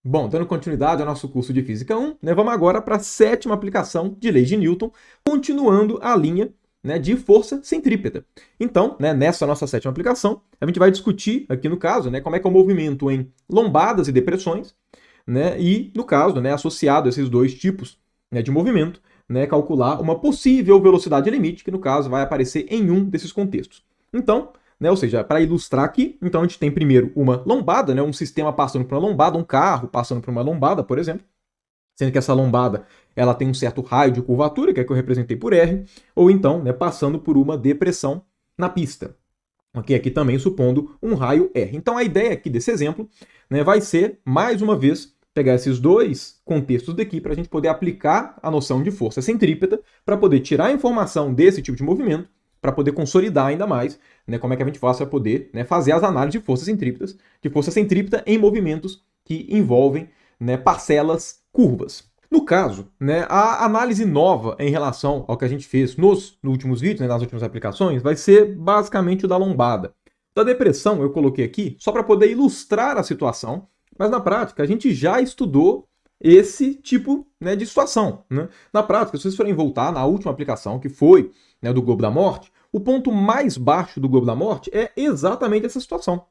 Bom, dando continuidade ao nosso curso de Física 1, né, vamos agora para a sétima aplicação de leis de Newton, continuando a linha, né, de força centrípeta. Então, né, nessa nossa sétima aplicação, a gente vai discutir aqui no caso, né, como é que é o movimento em lombadas e depressões, né, e no caso, né, associado a esses dois tipos, né, de movimento, né, calcular uma possível velocidade limite, que no caso vai aparecer em um desses contextos. Então, né? Ou seja, para ilustrar aqui, então a gente tem primeiro uma lombada, né? Um sistema passando por uma lombada, um carro passando por uma lombada, por exemplo, sendo que essa lombada ela tem um certo raio de curvatura, que é que eu representei por R, ou então, né, passando por uma depressão na pista. Ok, aqui também supondo um raio R. Então a ideia aqui desse exemplo, né, vai ser, mais uma vez, pegar esses dois contextos daqui para a gente poder aplicar a noção de força centrípeta para poder tirar a informação desse tipo de movimento, para poder consolidar ainda mais, né, como é que a gente faz para poder, né, fazer as análises de força centrípeta em movimentos que envolvem, né, parcelas curvas. No caso, né, a análise nova em relação ao que a gente fez nos últimos vídeos, né, nas últimas aplicações, vai ser basicamente o da lombada. Da depressão eu coloquei aqui só para poder ilustrar a situação, mas na prática a gente já estudou esse tipo, né, de situação. Né? Na prática, se vocês forem voltar na última aplicação, que foi, né, do globo da morte, o ponto mais baixo do globo da morte é exatamente essa situação.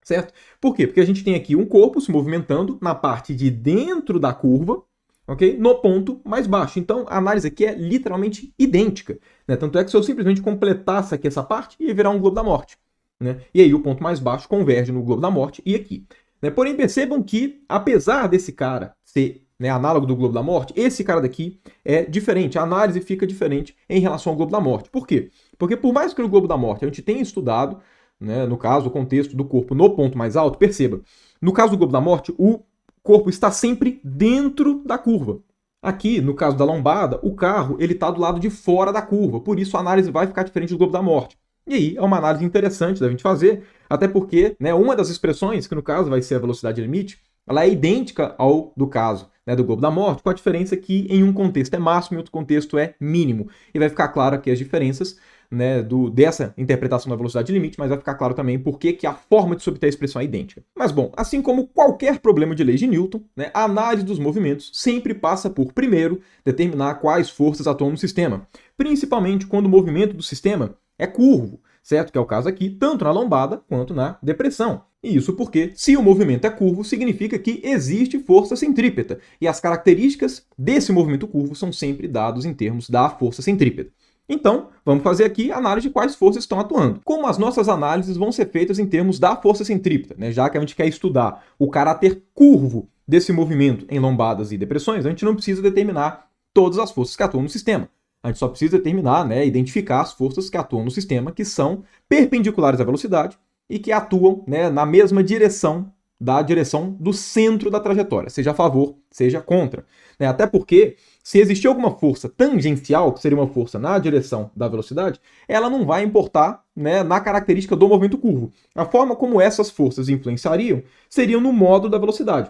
Certo? Por quê? Porque a gente tem aqui um corpo se movimentando na parte de dentro da curva, ok? No ponto mais baixo. Então a análise aqui é literalmente idêntica. Né? Tanto é que se eu simplesmente completasse aqui essa parte, ia virar um globo da morte. Né? E aí o ponto mais baixo converge no globo da morte e aqui. Né? Porém, percebam que, apesar desse cara ser, né, análogo do globo da morte, esse cara daqui é diferente. A análise fica diferente em relação ao globo da morte. Por quê? Porque por mais que no globo da morte a gente tenha estudado, né, no caso, o contexto do corpo no ponto mais alto, perceba, no caso do globo da morte, o corpo está sempre dentro da curva. Aqui, no caso da lombada, o carro ele está do lado de fora da curva, por isso a análise vai ficar diferente do globo da morte. E aí é uma análise interessante da gente fazer, até porque, né, uma das expressões, que no caso vai ser a velocidade limite, ela é idêntica ao do caso, né, do globo da morte, com a diferença que em um contexto é máximo e em outro contexto é mínimo. E vai ficar claro aqui as diferenças, né, dessa interpretação da velocidade limite, mas vai ficar claro também por que a forma de se obter a expressão é idêntica. Mas bom, assim como qualquer problema de leis de Newton, né, a análise dos movimentos sempre passa por, primeiro, determinar quais forças atuam no sistema, principalmente quando o movimento do sistema é curvo, certo? Que é o caso aqui, tanto na lombada quanto na depressão. E isso porque, se o movimento é curvo, significa que existe força centrípeta, e as características desse movimento curvo são sempre dados em termos da força centrípeta. Então, vamos fazer aqui a análise de quais forças estão atuando. Como as nossas análises vão ser feitas em termos da força centrípeta, né? Já que a gente quer estudar o caráter curvo desse movimento em lombadas e depressões, a gente não precisa determinar todas as forças que atuam no sistema. A gente só precisa determinar, né, identificar as forças que atuam no sistema, que são perpendiculares à velocidade e que atuam, né, na mesma direção da direção do centro da trajetória, seja a favor, seja contra. Né? Até porque, se existir alguma força tangencial, que seria uma força na direção da velocidade, ela não vai importar, né, na característica do movimento curvo. A forma como essas forças influenciariam seriam no modo da velocidade.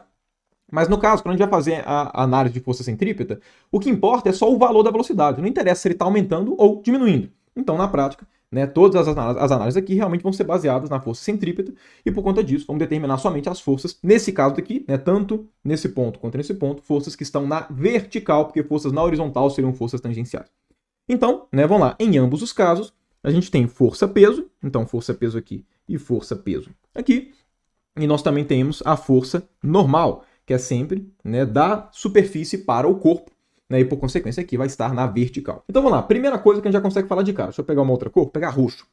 Mas no caso, quando a gente vai fazer a análise de força centrípeta, o que importa é só o valor da velocidade. Não interessa se ele está aumentando ou diminuindo. Então, na prática, né, todas as análises aqui realmente vão ser baseadas na força centrípeta e por conta disso vamos determinar somente as forças, nesse caso aqui, né, tanto nesse ponto quanto nesse ponto, forças que estão na vertical, porque forças na horizontal seriam forças tangenciais. Então, né, vamos lá, em ambos os casos, a gente tem força-peso, então força-peso aqui e força-peso aqui, e nós também temos a força normal, que é sempre, né, da superfície para o corpo, né, e por consequência aqui vai estar na vertical. Então vamos lá, primeira coisa que a gente já consegue falar de cara. Deixa eu pegar uma outra cor, pegar roxo.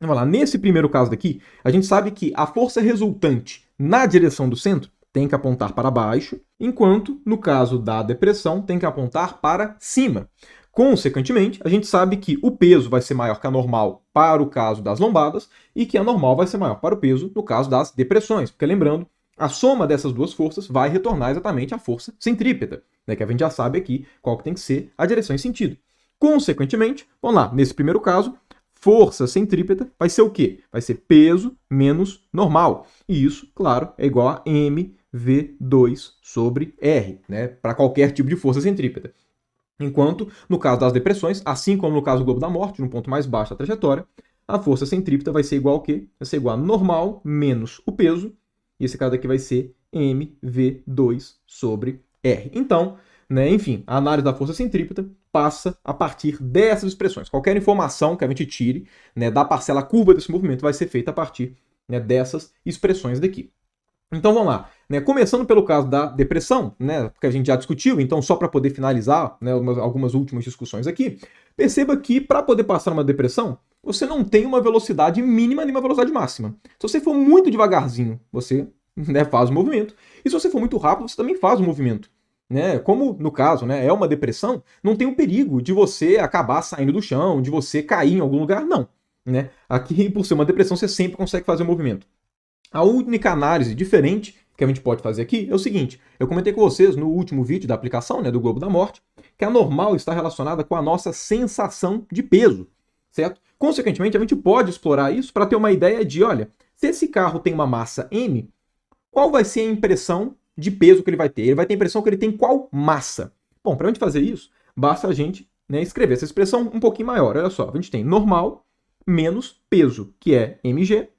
Vamos lá, nesse primeiro caso daqui, a gente sabe que a força resultante na direção do centro tem que apontar para baixo, enquanto no caso da depressão tem que apontar para cima. Consequentemente, a gente sabe que o peso vai ser maior que a normal para o caso das lombadas e que a normal vai ser maior para o peso no caso das depressões, porque lembrando, a soma dessas duas forças vai retornar exatamente à força centrípeta, né, que a gente já sabe aqui qual que tem que ser a direção em sentido. Consequentemente, vamos lá, nesse primeiro caso, força centrípeta vai ser o quê? Vai ser peso menos normal. E isso, claro, é igual a mv2 sobre r, né, para qualquer tipo de força centrípeta. Enquanto, no caso das depressões, assim como no caso do globo da morte, no ponto mais baixo da trajetória, a força centrípeta vai ser igual ao quê? Vai ser igual a normal menos o peso, e esse cara daqui vai ser mv2 sobre r. Então, né, enfim, a análise da força centrípeta passa a partir dessas expressões. Qualquer informação que a gente tire, né, da parcela curva desse movimento vai ser feita a partir, né, dessas expressões daqui. Então vamos lá, né? Começando pelo caso da depressão, né, que a gente já discutiu, então só para poder finalizar, né, algumas últimas discussões aqui, perceba que para poder passar uma depressão, você não tem uma velocidade mínima nem uma velocidade máxima. Se você for muito devagarzinho, você, né, faz o movimento, e se você for muito rápido, você também faz o movimento. Né? Como no caso, né, é uma depressão, não tem o perigo de você acabar saindo do chão, de você cair em algum lugar, não. Né? Aqui, por ser uma depressão, você sempre consegue fazer o movimento. A única análise diferente que a gente pode fazer aqui é o seguinte: eu comentei com vocês no último vídeo da aplicação, né, do globo da morte, que a normal está relacionada com a nossa sensação de peso, certo? Consequentemente, a gente pode explorar isso para ter uma ideia de, olha, se esse carro tem uma massa m, qual vai ser a impressão de peso que ele vai ter? Ele vai ter a impressão que ele tem qual massa? Bom, para a gente fazer isso, basta a gente, né, escrever essa expressão um pouquinho maior. Olha só, a gente tem normal menos peso, que é mg,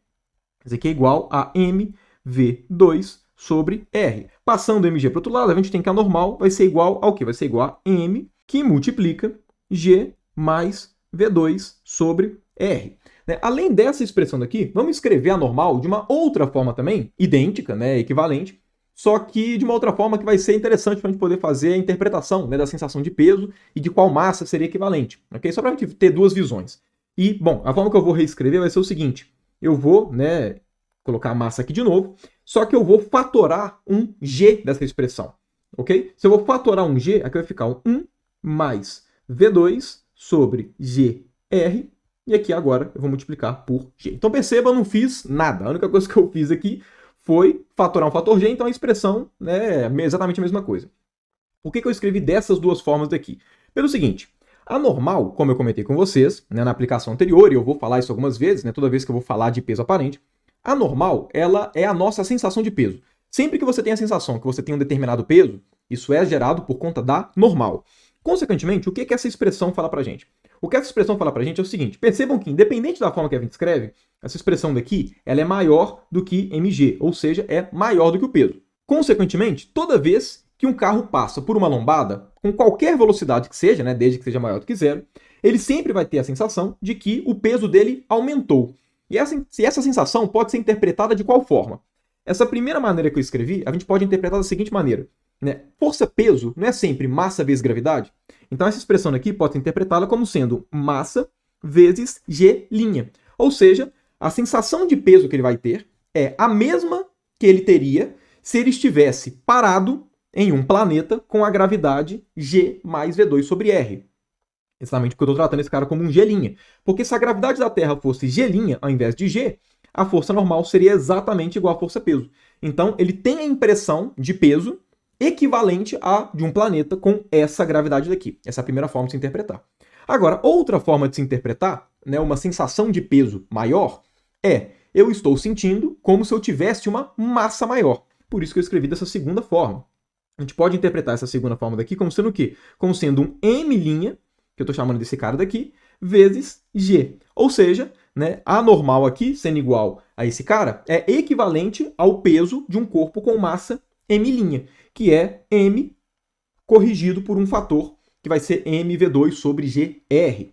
isso aqui é igual a mv2 sobre r. Passando o mg para o outro lado, a gente tem que a normal vai ser igual ao quê? Vai ser igual a m, que multiplica g mais v2 sobre r. Né? Além dessa expressão daqui, vamos escrever a normal de uma outra forma também, idêntica, né, equivalente, só que de uma outra forma que vai ser interessante para a gente poder fazer a interpretação, né, da sensação de peso e de qual massa seria equivalente. Okay? Só para a gente ter duas visões. E, bom, a forma que eu vou reescrever vai ser o seguinte: eu vou, né, colocar a massa aqui de novo, só que eu vou fatorar um g dessa expressão, ok? Se eu vou fatorar um g, aqui vai ficar um 1 mais v2 sobre gr, e aqui agora eu vou multiplicar por g. Então perceba, eu não fiz nada. A única coisa que eu fiz aqui foi fatorar um fator g, então a expressão, né, é exatamente a mesma coisa. Por que eu escrevi dessas duas formas daqui? Pelo seguinte: a normal, como eu comentei com vocês, né, na aplicação anterior, e eu vou falar isso algumas vezes, né, toda vez que eu vou falar de peso aparente, a normal, ela é a nossa sensação de peso. Sempre que você tem a sensação que você tem um determinado peso, isso é gerado por conta da normal. Consequentemente, o que essa expressão fala pra gente? O que essa expressão fala pra gente é o seguinte: percebam que, independente da forma que a gente escreve, essa expressão daqui, ela é maior do que mg, ou seja, é maior do que o peso. Consequentemente, toda vez que um carro passa por uma lombada, com qualquer velocidade que seja, né, desde que seja maior do que zero, ele sempre vai ter a sensação de que o peso dele aumentou. E essa sensação pode ser interpretada de qual forma? Essa primeira maneira que eu escrevi, a gente pode interpretar da seguinte maneira: né? Força-peso não é sempre massa vezes gravidade? Então essa expressão aqui pode ser interpretada como sendo massa vezes g'. Ou seja, a sensação de peso que ele vai ter é a mesma que ele teria se ele estivesse parado em um planeta com a gravidade g mais v2 sobre r. Exatamente porque eu estou tratando esse cara como um g'. Porque se a gravidade da Terra fosse g' ao invés de g, a força normal seria exatamente igual à força-peso. Então, ele tem a impressão de peso equivalente à de um planeta com essa gravidade daqui. Essa é a primeira forma de se interpretar. Agora, outra forma de se interpretar, né, uma sensação de peso maior, é: eu estou sentindo como se eu tivesse uma massa maior. Por isso que eu escrevi dessa segunda forma. A gente pode interpretar essa segunda forma daqui como sendo o quê? Como sendo um m', que eu estou chamando desse cara daqui, vezes g. Ou seja, né, a normal aqui, sendo igual a esse cara, é equivalente ao peso de um corpo com massa m', que é m corrigido por um fator que vai ser mv2 sobre gr.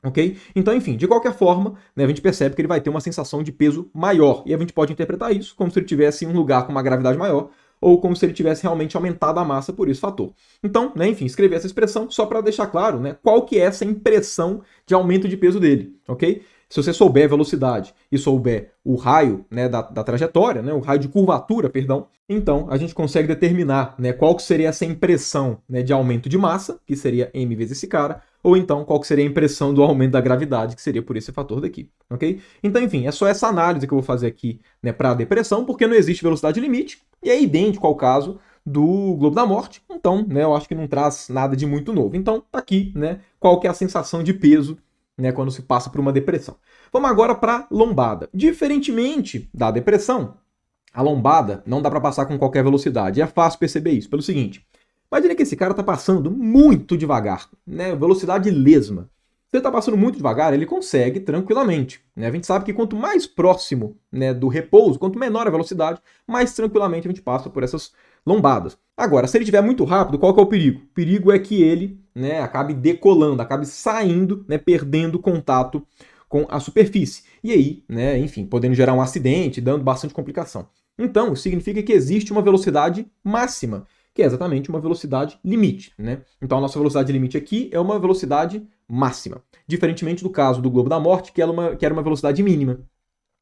Ok? Então, enfim, de qualquer forma, né, a gente percebe que ele vai ter uma sensação de peso maior. E a gente pode interpretar isso como se ele estivesse em um lugar com uma gravidade maior, ou como se ele tivesse realmente aumentado a massa por esse fator. Então, né, enfim, escrevi essa expressão só para deixar claro, né, qual que é essa impressão de aumento de peso dele, ok? Se você souber a velocidade e souber o raio, né, da trajetória, né, o raio de curvatura, perdão, então a gente consegue determinar, né, qual que seria essa impressão, né, de aumento de massa, que seria m vezes esse cara, ou então qual que seria a impressão do aumento da gravidade, que seria por esse fator daqui, ok? Então, enfim, é só essa análise que eu vou fazer aqui, né, para a depressão, porque não existe velocidade limite, e é idêntico ao caso do globo da morte, então, né, eu acho que não traz nada de muito novo. Então, tá aqui, né, qual que é a sensação de peso, né, quando se passa por uma depressão. Vamos agora para a lombada. Diferentemente da depressão, a lombada não dá para passar com qualquer velocidade. É fácil perceber isso pelo seguinte: imagina que esse cara está passando muito devagar, né, velocidade lesma. Se ele está passando muito devagar, ele consegue tranquilamente, né? A gente sabe que quanto mais próximo, né, do repouso, quanto menor a velocidade, mais tranquilamente a gente passa por essas lombadas. Agora, se ele estiver muito rápido, qual que é o perigo? O perigo é que ele, né, acabe decolando, acabe saindo, né, perdendo contato com a superfície. E aí, né, enfim, podendo gerar um acidente, dando bastante complicação. Então, significa que existe uma velocidade máxima, que é exatamente uma velocidade limite, né? Então, a nossa velocidade limite aqui é uma velocidade máxima, diferentemente do caso do Globo da Morte, que era uma velocidade mínima.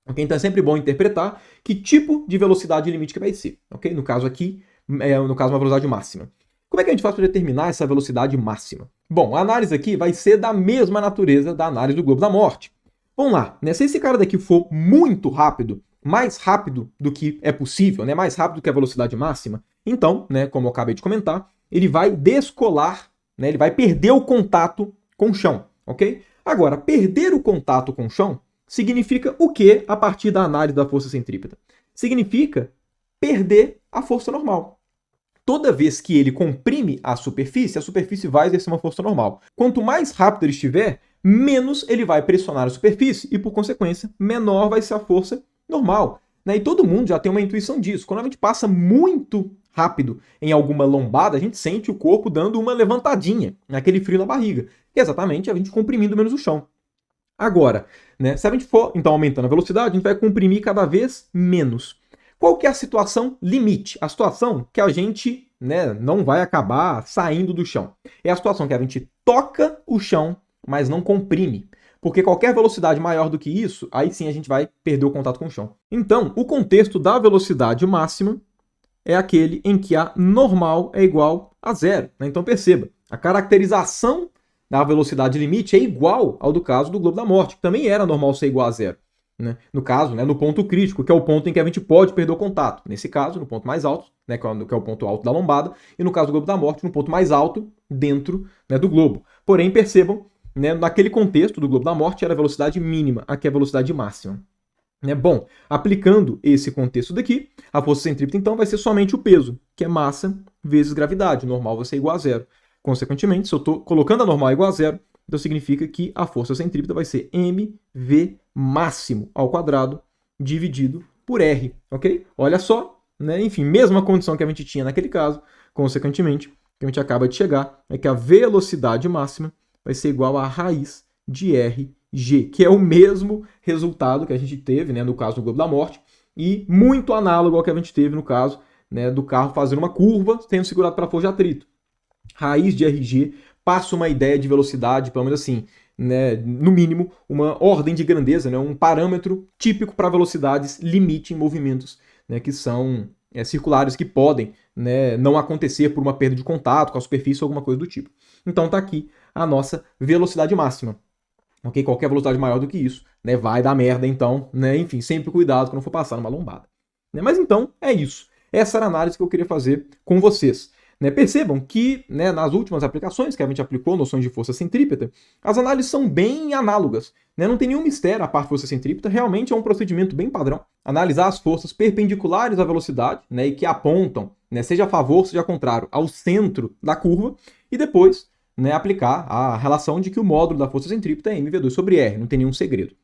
Okay? Então, é sempre bom interpretar que tipo de velocidade limite que vai ser. Okay? No caso aqui, uma velocidade máxima. Como é que a gente faz para determinar essa velocidade máxima? Bom, a análise aqui vai ser da mesma natureza da análise do Globo da Morte. Vamos lá, né? Se esse cara daqui for muito rápido, mais rápido do que é possível, né? Mais rápido que a velocidade máxima, então, né, como eu acabei de comentar, ele vai descolar, né? Ele vai perder o contato com o chão, ok? Agora, perder o contato com o chão significa o que a partir da análise da força centrípeta? Significa perder a força normal. Toda vez que ele comprime a superfície vai exercer uma força normal. Quanto mais rápido ele estiver, menos ele vai pressionar a superfície e, por consequência, menor vai ser a força normal. Né? E todo mundo já tem uma intuição disso. Quando a gente passa muito rápido em alguma lombada, a gente sente o corpo dando uma levantadinha, aquele frio na barriga, que é exatamente a gente comprimindo menos o chão. Agora, né, se a gente for então aumentando a velocidade, a gente vai comprimir cada vez menos. Qual que é a situação limite? A situação que a gente, né, não vai acabar saindo do chão. É a situação que a gente toca o chão, mas não comprime. Porque qualquer velocidade maior do que isso, aí sim a gente vai perder o contato com o chão. Então, o contexto da velocidade máxima é aquele em que a normal é igual a zero. Né? Então perceba, a caracterização da velocidade limite é igual ao do caso do Globo da Morte, que também era normal ser igual a zero. Né? No caso, né, no ponto crítico, que é o ponto em que a gente pode perder o contato. Nesse caso, no ponto mais alto, né, que é o ponto alto da lombada, e no caso do Globo da Morte, no ponto mais alto dentro, né, do globo. Porém, percebam, né, naquele contexto do Globo da Morte era a velocidade mínima, aqui é a velocidade máxima. Né? Bom, aplicando esse contexto daqui, a força centrípeta então vai ser somente o peso, que é massa vezes gravidade. O normal vai ser igual a zero. Consequentemente, se eu estou colocando a normal igual a zero, então significa que a força centrípeta vai ser mv máximo ao quadrado dividido por r, ok? Olha só, né? Enfim, mesma condição que a gente tinha naquele caso, consequentemente, o que a gente acaba de chegar é que a velocidade máxima vai ser igual a raiz de rg, que é o mesmo resultado que a gente teve, né, no caso do Globo da Morte, e muito análogo ao que a gente teve no caso, né, do carro fazendo uma curva, tendo segurado para a força de atrito. Raiz de rg passa uma ideia de velocidade, pelo menos assim, né, no mínimo, uma ordem de grandeza, né, um parâmetro típico para velocidades limite em movimentos, né, que são circulares, que podem, né, não acontecer por uma perda de contato com a superfície ou alguma coisa do tipo. Então está aqui a nossa velocidade máxima. Okay? Qualquer velocidade maior do que isso, né, vai dar merda, então, né, enfim, sempre cuidado quando for passar numa lombada. Né, mas então, é isso. Essa era a análise que eu queria fazer com vocês. Né, percebam que, né, nas últimas aplicações que a gente aplicou noções de força centrípeta, as análises são bem análogas. Né, não tem nenhum mistério a parte de força centrípeta, realmente é um procedimento bem padrão. Analisar as forças perpendiculares à velocidade, né, e que apontam, né, seja a favor, seja contrário, ao centro da curva, e depois, né, aplicar a relação de que o módulo da força centrípeta é mv2 sobre r, não tem nenhum segredo.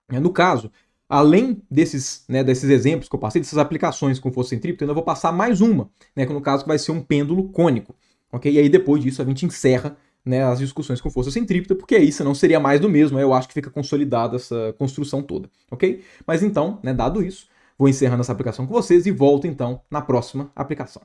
No caso, além desses exemplos que eu passei, dessas aplicações com força centrípeta, eu ainda vou passar mais uma, né, que no caso vai ser um pêndulo cônico. Okay? E aí depois disso a gente encerra, né, as discussões com força centrípeta, porque aí senão seria mais do mesmo, eu acho que fica consolidada essa construção toda. Ok? Mas então, né, dado isso, vou encerrando essa aplicação com vocês e volto então na próxima aplicação.